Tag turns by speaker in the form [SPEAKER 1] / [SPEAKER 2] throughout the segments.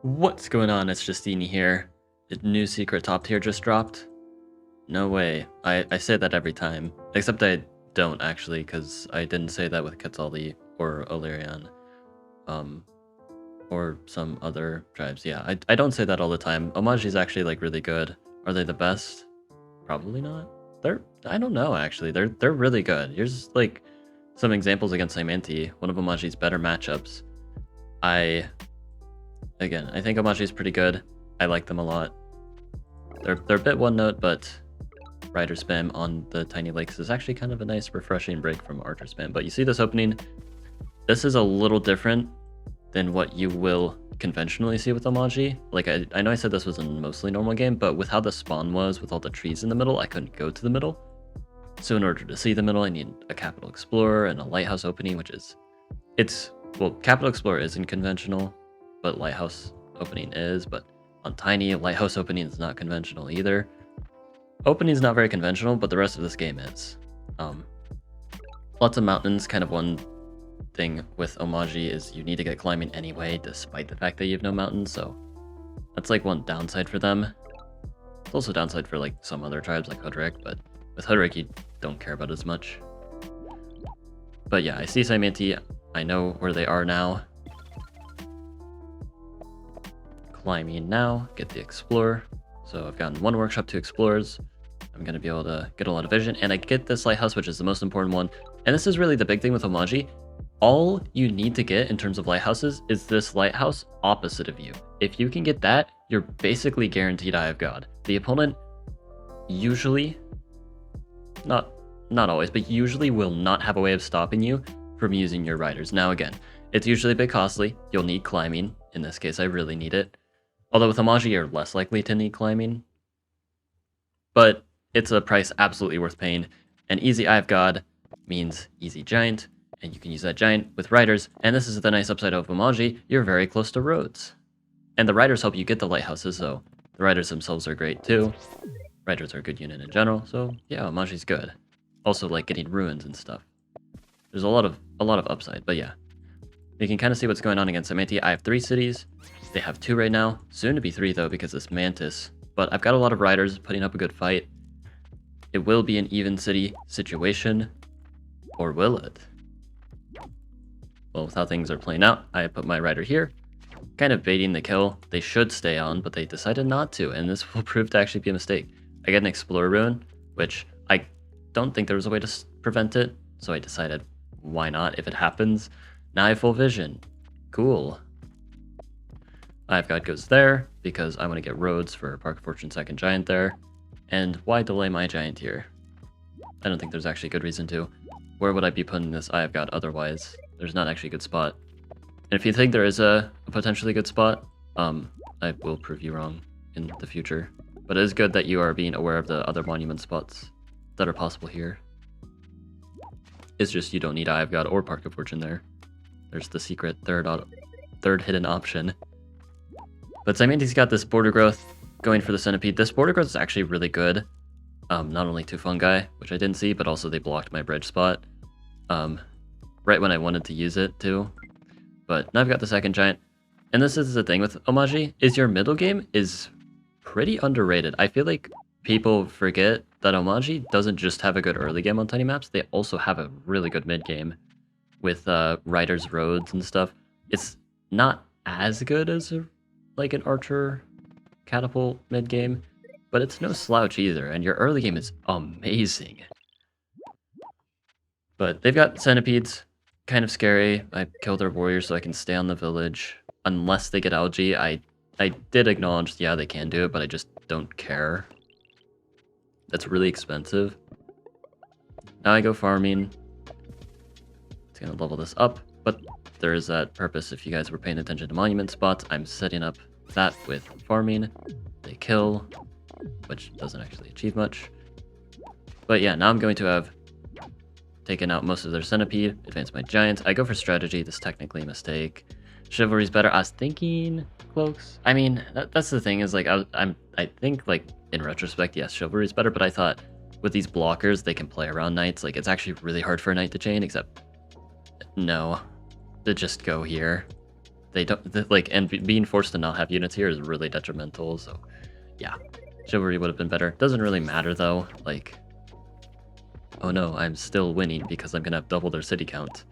[SPEAKER 1] What's going on? It's Justeeni here. The new secret top tier just dropped. No way. I say that every time. Except I don't actually, because I didn't say that with Quetzali or Illyrian. Or some other tribes. Yeah, I don't say that all the time. Omaji's actually like really good. Are they the best? Probably not. I don't know actually. They're really good. Here's like some examples against Silleeni, one of Omaji's better matchups. Again, I think Omaji is pretty good. I like them a lot. They're a bit one note, but Rider spam on the tiny lakes is actually kind of a nice refreshing break from Archer spam. But you see this opening, this is a little different than what you will conventionally see with Omaji. Like I know I said this was a mostly normal game, but with how the spawn was, with all the trees in the middle, I couldn't go to the middle. So in order to see the middle, I need a Capital Explorer and a Lighthouse opening, which is, well, Capital Explorer isn't conventional, but Lighthouse opening is, but on Tiny, Lighthouse opening is not conventional either. Opening is not very conventional, but the rest of this game is. Lots of mountains. Kind of one thing with Omaji is you need to get climbing anyway, despite the fact that you have no mountains, so that's like one downside for them. It's also a downside for like some other tribes like Hoodrick, but with Hoodrick you don't care about as much. But yeah, I see Silleeni, I know where they are now. Climbing now, get the Explorer. So I've gotten one workshop, 2 Explorers. I'm going to be able to get a lot of vision, and I get this Lighthouse, which is the most important one. And this is really the big thing with Omaji. All you need to get in terms of lighthouses is this lighthouse opposite of you. If you can get that, you're basically guaranteed Eye of God. The opponent usually, not always, but usually will not have a way of stopping you from using your riders. Now again, it's usually a bit costly. You'll need climbing. In this case, I really need it. Although with Omaji, you're less likely to need climbing. But it's a price absolutely worth paying. And easy Eye of God means easy giant, and you can use that giant with riders. And this is the nice upside of Omaji, you're very close to roads. And the riders help you get the lighthouses, so the riders themselves are great too. Riders are a good unit in general, so yeah, Omaji's good. Also like getting ruins and stuff. There's a lot of upside, but yeah. You can kind of see what's going on against Silleeni. I have 3 cities. They have 2 right now. Soon to be 3 though, because this Mantis. But I've got a lot of riders putting up a good fight. It will be an even city situation. Or will it? Well, with how things are playing out, I put my rider here. Kind of baiting the kill. They should stay on, but they decided not to, and this will prove to actually be a mistake. I get an Explorer Rune, which I don't think there was a way to prevent it, so I decided, why not if it happens? Now I have full vision. Cool. Eye of God goes there, because I want to get roads for Park of Fortune 2nd Giant there. And why delay my Giant here? I don't think there's actually a good reason to. Where would I be putting this Eye of God otherwise? There's not actually a good spot. And if you think there is a potentially good spot, I will prove you wrong in the future. But it is good that you are being aware of the other monument spots that are possible here. It's just you don't need Eye of God or Park of Fortune there. There's the secret third hidden option. But Silleeni's got this border growth going for the centipede. This border growth is actually really good. Not only to fungi, which I didn't see, but also they blocked my bridge spot. Right when I wanted to use it too. But now I've got the 2nd giant. And this is the thing with Omaji, is your middle game is pretty underrated. I feel like people forget that Omaji doesn't just have a good early game on tiny maps, they also have a really good mid game with riders, roads, and stuff. It's not as good as like an Archer Catapult mid game, but it's no slouch either, and your early game is amazing. But they've got centipedes, kind of scary. I kill their warriors so I can stay on the village. Unless they get algae, I did acknowledge, yeah, they can do it, but I just don't care. That's really expensive. Now I go farming. It's gonna level this up, but there is that purpose. If you guys were paying attention to monument spots, I'm setting up that with farming. They kill, which doesn't actually achieve much. But yeah, now I'm going to have taken out most of their centipede, advance my giants. I go for strategy. This is technically a mistake. Chivalry's better. I was thinking cloaks. I mean, that's the thing is like I think like in retrospect, yes, chivalry's better. But I thought with these blockers, they can play around knights. Like it's actually really hard for a knight to chain. Except no, to just go here. they don't like, and being forced to not have units here is really detrimental. So yeah, chivalry would have been better. Doesn't really matter though. Like, oh no, I'm still winning because I'm gonna have double their city count,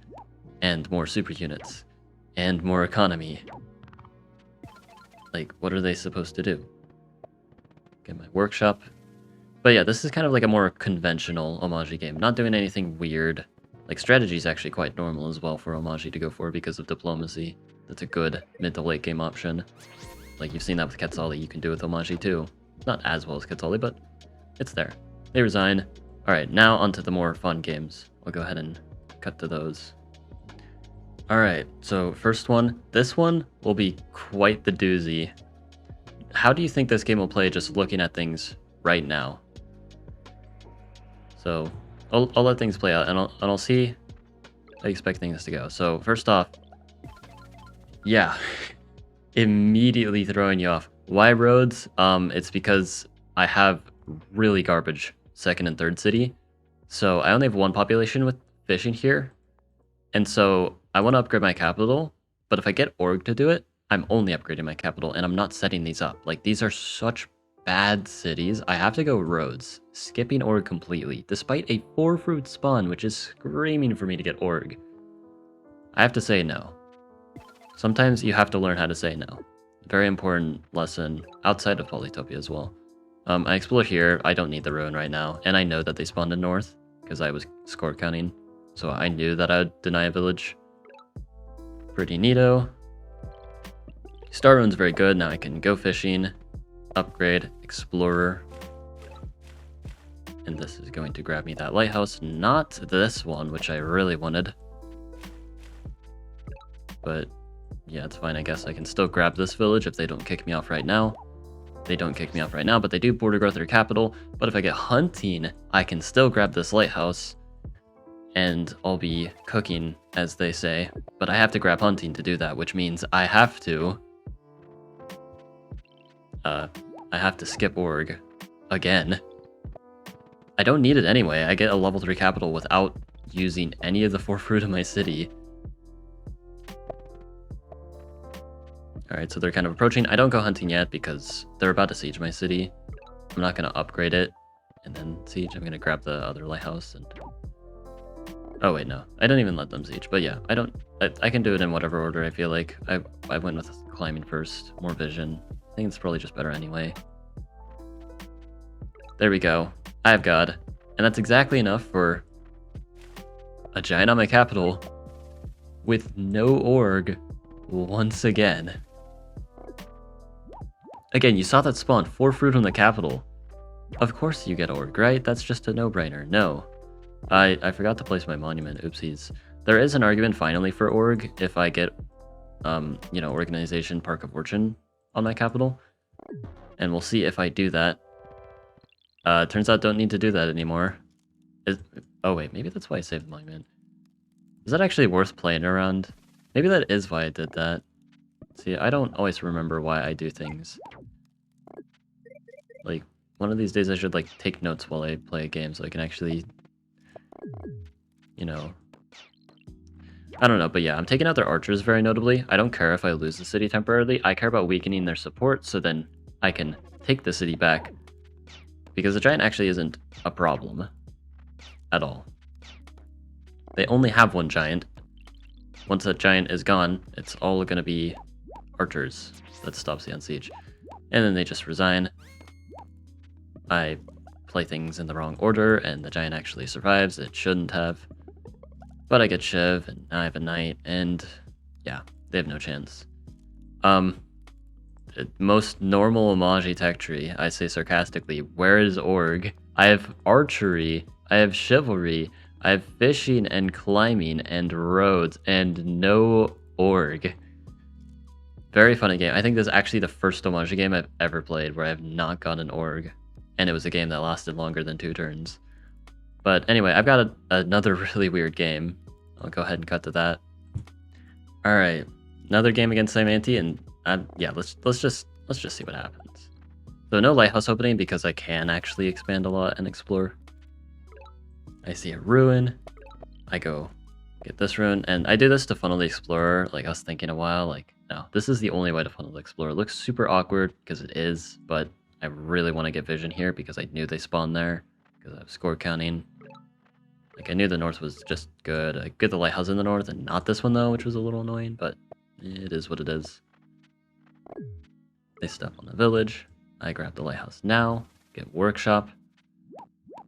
[SPEAKER 1] and more super units, and more economy. Like, what are they supposed to do? Get my workshop. But yeah, this is kind of like a more conventional Omaji game. Not doing anything weird. Like, strategy is actually quite normal as well for Omaji to go for because of diplomacy. That's a good mid to late game option. Like, you've seen that with Quetzali, you can do with Omaji too. Not as well as Quetzali, but it's there. They resign. Alright, now onto the more fun games. I'll go ahead and cut to those. Alright, so first one. This one will be quite the doozy. How do you think this game will play just looking at things right now? So I'll let things play out, and I'll see how I expect things to go. So first off, yeah, immediately throwing you off. Why roads? It's because I have really garbage second and third city. So I only have one population with fishing here, and so I want to upgrade my capital. But if I get org to do it, I'm only upgrading my capital, and I'm not setting these up. Like, these are such bad cities. I have to go roads, skipping org completely, despite a 4-fruit spawn, which is screaming for me to get org. I have to say no. Sometimes you have to learn how to say no. Very important lesson outside of Polytopia as well. I explore here. I don't need the ruin right now, and I know that they spawned in north because I was score counting, so I knew that I'd deny a village. Pretty neato. Star ruin's very good. Now I can go fishing, upgrade, explorer, and this is going to grab me that lighthouse, not this one, which I really wanted. But yeah, it's fine. I guess I can still grab this village if they don't kick me off right now. They don't kick me off right now, but they do border growth their capital. But if I get hunting, I can still grab this lighthouse, and I'll be cooking, as they say. But I have to grab hunting to do that, which means I have to skip org again. I don't need it anyway. I get a level 3 capital without using any of the 4 fruit of my city. Alright, so they're kind of approaching. I don't go hunting yet because they're about to siege my city. I'm not going to upgrade it and then siege. I'm going to grab the other lighthouse and... Oh wait, no. I don't even let them siege. But yeah, I can do it in whatever order I feel like. I went with climbing first. More vision. I think it's probably just better anyway. There we go. I have God. And that's exactly enough for a giant on my capital with no org once again. Again, you saw that spawn, 4 fruit on the capital. Of course you get org, right? That's just a no-brainer. No. I forgot to place my monument. Oopsies. There is an argument finally for org if I get, organization Park of Fortune on my capital. And we'll see if I do that. Turns out don't need to do that anymore. Oh wait, maybe that's why I saved the monument. Is that actually worth playing around? Maybe that is why I did that. See, I don't always remember why I do things. Like, one of these days I should, like, take notes while I play a game so I can actually, I don't know, but yeah, I'm taking out their archers very notably. I don't care if I lose the city temporarily. I care about weakening their support so then I can take the city back. Because the giant actually isn't a problem at all. They only have one giant. Once that giant is gone, it's all going to be archers. That stops the unsiege. And then they just resign. I play things in the wrong order, and the giant actually survives. It shouldn't have. But I get Shiv, and now I have a knight, and yeah, they have no chance. Most normal Omaji tech tree, I say sarcastically, where is org? I have archery, I have chivalry, I have fishing and climbing and roads, and no org. Very funny game. I think this is actually the first Omaji game I've ever played where I have not gotten an org. And it was a game that lasted longer than 2 turns. But anyway, I've got another really weird game. I'll go ahead and cut to that. Alright, another game against Silleeni, and yeah, let's just see what happens. So no lighthouse opening because I can actually expand a lot and explore. I see a ruin. I go get this ruin, and I do this to funnel the explorer. Like, I was thinking a while, like, No, this is the only way to funnel the Explorer. It looks super awkward because it is, but I really want to get vision here because I knew they spawned there because I have score counting. Like, I knew the north was just good. I get the lighthouse in the north and not this one, though, which was a little annoying, but it is what it is. They step on the village. I grab the lighthouse now, get workshop.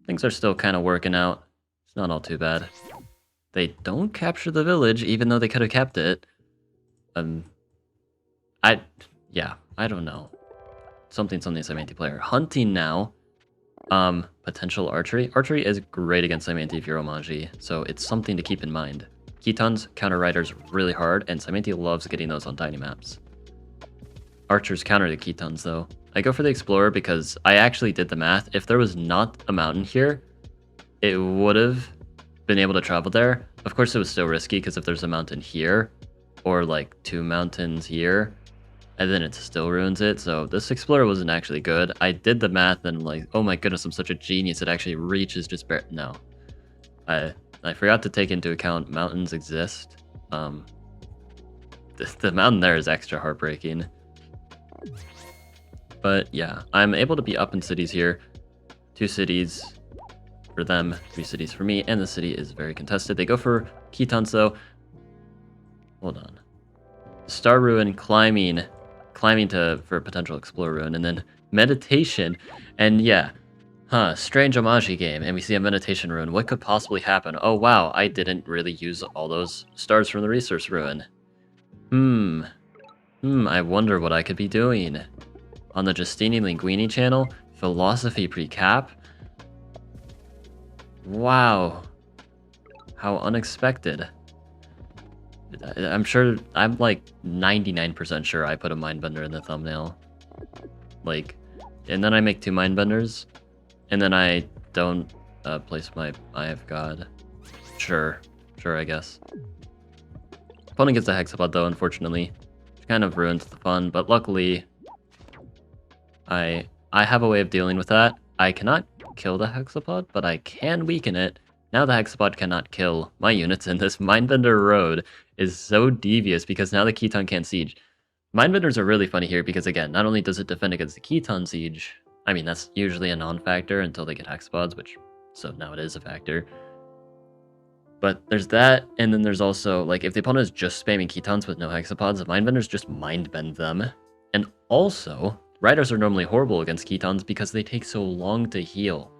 [SPEAKER 1] Things are still kind of working out. It's not all too bad. They don't capture the village, even though they could have kept it. I don't know. Something Silleeni player. Hunting now. Potential archery. Archery is great against Silleeni if you're Omaji, so it's something to keep in mind. Ketons counter riders really hard, and Silleeni loves getting those on tiny maps. Archers counter the Ketons, though. I go for the Explorer because I actually did the math. If there was not a mountain here, it would have been able to travel there. Of course, it was still risky because if there's a mountain here, or like 2 mountains here, and then it still ruins it. So this Explorer wasn't actually good. I did the math and like, oh my goodness, I'm such a genius. It actually reaches just no. I forgot to take into account mountains exist. The mountain there is extra heartbreaking. But yeah, I'm able to be up in cities here. 2 cities for them, 3 cities for me, and the city is very contested. They go for Ketons though. Hold on. Star Ruin climbing for a potential Explorer Ruin, and then Meditation, and yeah, strange Omaji game, and we see a Meditation Ruin. What could possibly happen? Oh wow, I didn't really use all those stars from the Resource Ruin. I wonder what I could be doing. On the Justeeni Lingueeni channel, Philosophy Pre-Cap? Wow. How unexpected. I'm like 99% sure I put a Mindbender in the thumbnail. Like, and then I make 2 Mindbenders, and then I don't place my Eye of God. Sure, I guess. Opponent gets a Hexapod though, unfortunately. Which kind of ruins the fun, but luckily, I have a way of dealing with that. I cannot kill the Hexapod, but I can weaken it. Now the Hexapod cannot kill my units, and this Mindbender Road is so devious because now the Keton can't siege. Mindbenders are really funny here because, again, not only does it defend against the Keton siege, I mean, that's usually a non-factor until they get Hexapods, so now it is a factor. But there's that, and then there's also, like, if the opponent is just spamming Ketons with no Hexapods, the Mindbenders just Mindbend them. And also, Riders are normally horrible against Ketons because they take so long to heal.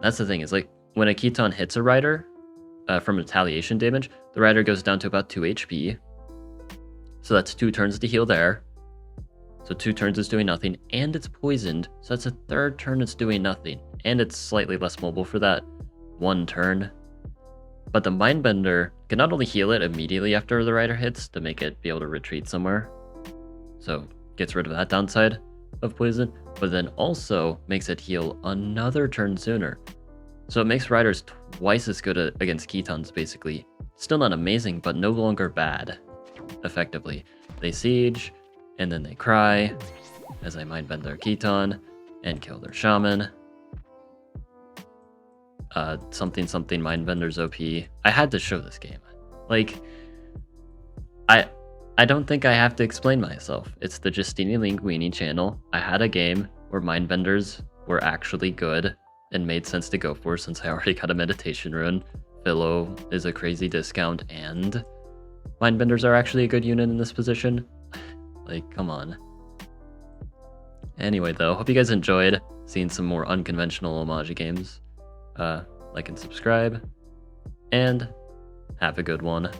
[SPEAKER 1] That's the thing, is like, when a Keton hits a Rider from retaliation damage, the Rider goes down to about 2 HP. So that's 2 turns to heal there. So 2 turns is doing nothing, and it's poisoned, so that's a 3rd turn it's doing nothing. And it's slightly less mobile for that 1 turn. But the Mindbender can not only heal it immediately after the Rider hits to make it be able to retreat somewhere, so gets rid of that downside of poison, but then also makes it heal another turn sooner. So it makes Riders twice as good against Ketons, basically. Still not amazing, but no longer bad, effectively. They siege, and then they cry, as I Mindbend their Keton, and kill their Shaman. Something Mindbender's OP. I had to show this game. Like, I don't think I have to explain myself. It's the Justeeni Lingueeni channel. I had a game where Mindbenders were actually good and made sense to go for since I already got a Meditation Rune. Philo is a crazy discount, and Mindbenders are actually a good unit in this position. Like, come on. Anyway, though, hope you guys enjoyed seeing some more unconventional Omaji games. Like and subscribe, and have a good one.